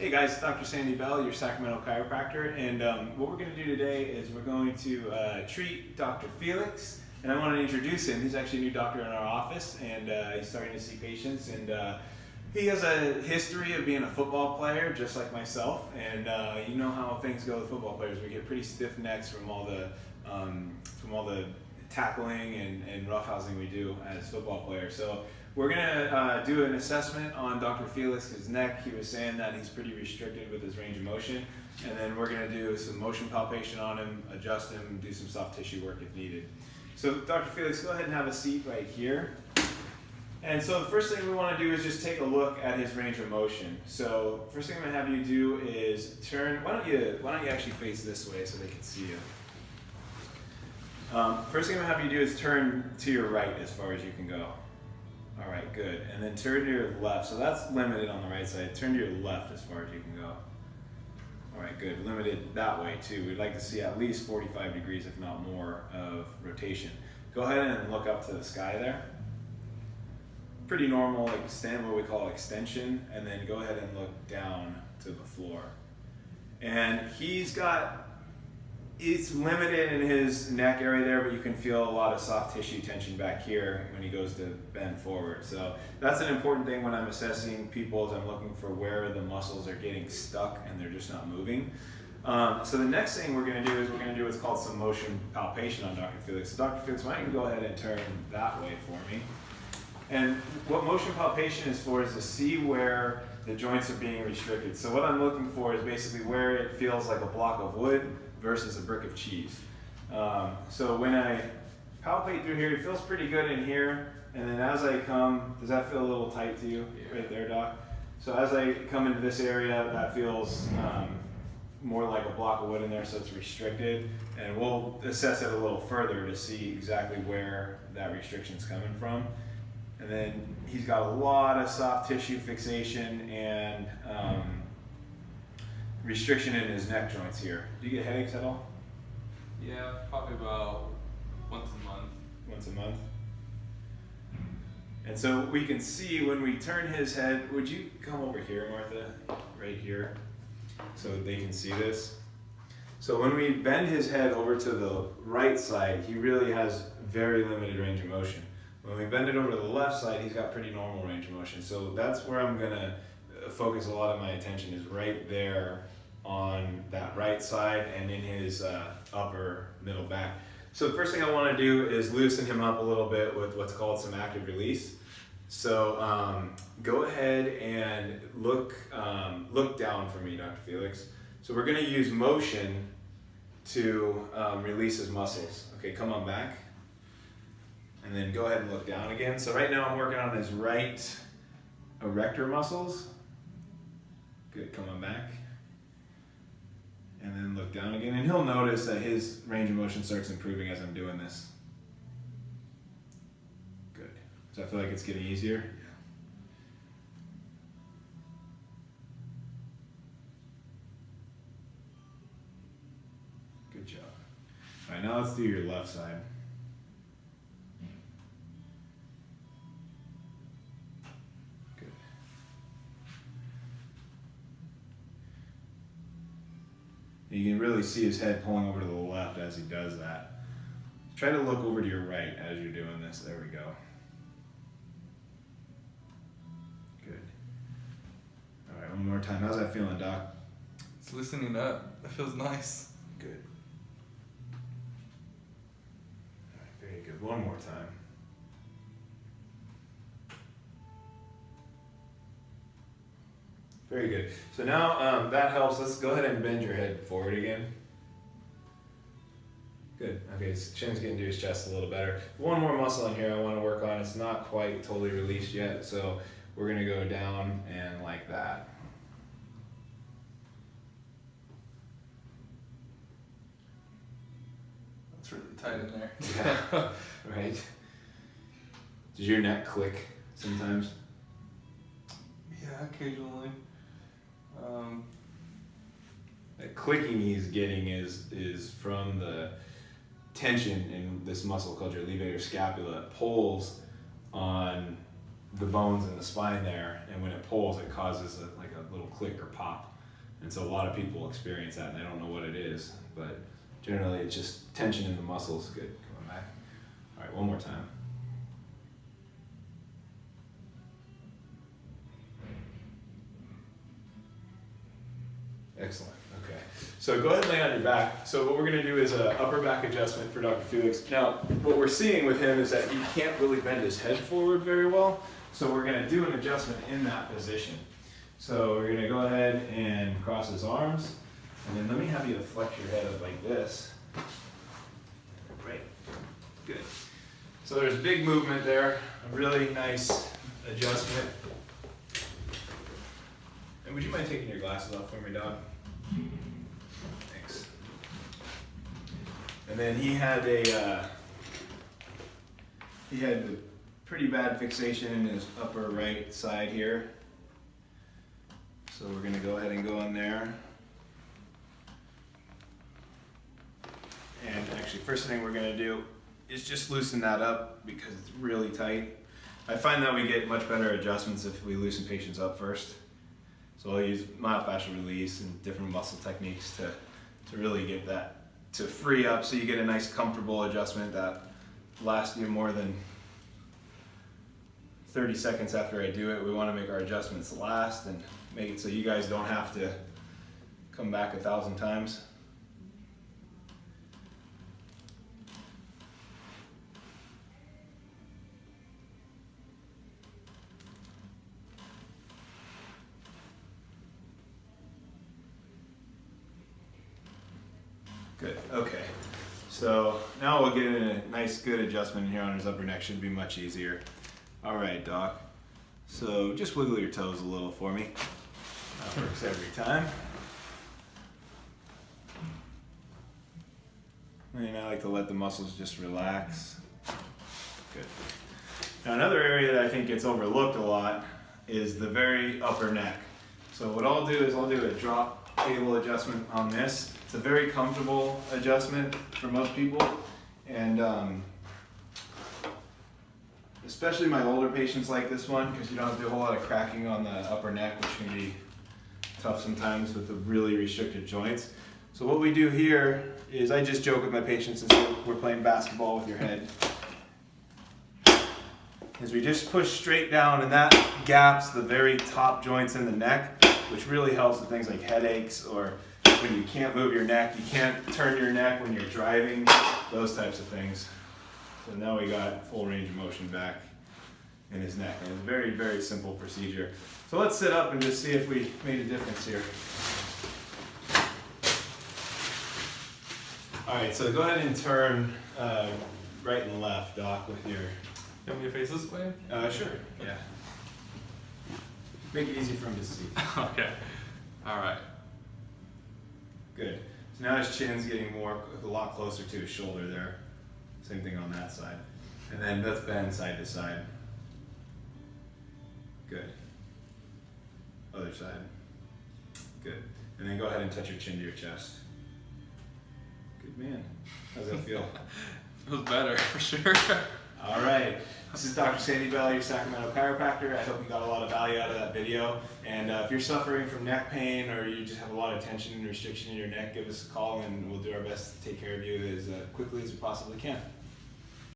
Hey guys, it's Dr. Sandy Bell, your Sacramento Chiropractor, and what we're going to do today is we're going to treat Dr. Felix, and I want to introduce him. He's actually a new doctor in our office, and he's starting to see patients, and he has a history of being a football player, just like myself, and you know how things go with football players. We get pretty stiff necks from all the tackling and roughhousing we do as football players. So we're gonna do an assessment on Dr. Felix's neck. He was saying that he's pretty restricted with his range of motion, and then we're gonna do some motion palpation on him, adjust him, do some soft tissue work if needed. So Dr. Felix, go ahead and have a seat right here. And so the first thing we want to do is just take a look at his range of motion. So first thing I'm gonna have you do is turn. Why don't you actually face this way so they can see you? First thing I'm gonna have you do is turn to your right as far as you can go. All right, good. And then turn to your left. So that's limited on the right side. Turn to your left as far as you can go. All right, good. Limited that way too. We'd like to see at least 45 degrees, if not more, of rotation. Go ahead and look up to the sky there. Pretty normal, what we call extension, and then go ahead and look down to the floor. And it's limited in his neck area there, but you can feel a lot of soft tissue tension back here when he goes to bend forward. So that's an important thing when I'm assessing people, is I'm looking for where the muscles are getting stuck and they're just not moving. So the next thing we're gonna do is what's called some motion palpation on Dr. Felix. So Dr. Felix, why don't you go ahead and turn that way for me? And what motion palpation is for is to see where the joints are being restricted. So what I'm looking for is basically where it feels like a block of wood versus a brick of cheese. So when I palpate through here, it feels pretty good in here. And then as I come, does that feel a little tight to you? Yeah. Right there, Doc? So as I come into this area, that feels more like a block of wood in there, so it's restricted. And we'll assess it a little further to see exactly where that restriction's coming from. And then he's got a lot of soft tissue fixation and restriction in his neck joints here. Do you get headaches at all? Yeah, probably about once a month. Once a month? And so we can see when we turn his head, would you come over here, Martha? Right here, so they can see this. So when we bend his head over to the right side, he really has very limited range of motion. When we bend it over to the left side, he's got pretty normal range of motion. So that's where I'm gonna focus a lot of my attention, is right there on that right side and in his upper middle back. So the first thing I wanna do is loosen him up a little bit with what's called some active release. So go ahead and look down for me, Dr. Felix. So we're gonna use motion to release his muscles. Okay, come on back. And then go ahead and look down again. So right now I'm working on his right erector muscles. Good, come on back. And then look down again. And he'll notice that his range of motion starts improving as I'm doing this. Good. Does that feel like it's getting easier? Yeah. Good job. All right, now let's do your left side. You can really see his head pulling over to the left as he does that. Try to look over to your right as you're doing this. There we go. Good. All right, one more time. How's that feeling, Doc? It's loosening up. That feels nice. Good. All right, very good. One more time. Very good. So now that helps. Let's go ahead and bend your head forward again. Good. Okay, his chin's getting to his chest a little better. One more muscle in here I want to work on. It's not quite totally released yet, so we're going to go down and like that. That's really tight in there. Yeah, right. Does your neck click sometimes? Yeah, occasionally. That clicking he's getting is from the tension in this muscle called your levator scapula. It pulls on the bones in the spine there, and when it pulls, it causes like a little click or pop. And so a lot of people experience that, and they don't know what it is, but generally it's just tension in the muscles. Good, coming back. All right, one more time. Excellent. Okay. So go ahead and lay on your back. So what we're going to do is an upper back adjustment for Dr. Felix. Now, what we're seeing with him is that he can't really bend his head forward very well. So we're going to do an adjustment in that position. So we're going to go ahead and cross his arms. And then let me have you flex your head up like this. Great. Good. So there's big movement there. A really nice adjustment. And would you mind taking your glasses off for me, Doc? Thanks. And then he had a pretty bad fixation in his upper right side here. So we're going to go ahead and go in there. And actually, first thing we're going to do is just loosen that up because it's really tight. I find that we get much better adjustments if we loosen patients up first. So I'll use myofascial release and different muscle techniques to really get that to free up so you get a nice comfortable adjustment that lasts you more than 30 seconds after I do it. We want to make our adjustments last and make it so you guys don't have to come back 1,000 times. Good, okay. So now we'll get in a nice good adjustment here on his upper neck, should be much easier. All right, Doc. So just wiggle your toes a little for me. That works every time. And I like to let the muscles just relax. Good. Now another area that I think gets overlooked a lot is the very upper neck. So what I'll do is I'll do a drop table adjustment on this. It's a very comfortable adjustment for most people, and especially my older patients like this one because you don't have to do a whole lot of cracking on the upper neck, which can be tough sometimes with the really restricted joints. So what we do here is I just joke with my patients and say we're playing basketball with your head. Is we just push straight down, and that gaps the very top joints in the neck, which really helps with things like headaches or when you can't move your neck, you can't turn your neck when you're driving, those types of things. So now we got full range of motion back in his neck. And it's a very, very simple procedure. So let's sit up and just see if we made a difference here. All right, so go ahead and turn right and left, Doc, with your... You want me to face this way? Sure, yeah. Make it easy for him to see. Okay. All right. Good. So now his chin's getting a lot closer to his shoulder there. Same thing on that side. And then let's bend side to side. Good. Other side. Good. And then go ahead and touch your chin to your chest. Good man. How's that feel? Feels better, for sure. All right. This is Dr. Sandy Bell, your Sacramento Chiropractor. I hope you got a lot of value out of that video. And if you're suffering from neck pain or you just have a lot of tension and restriction in your neck, give us a call and we'll do our best to take care of you as quickly as we possibly can.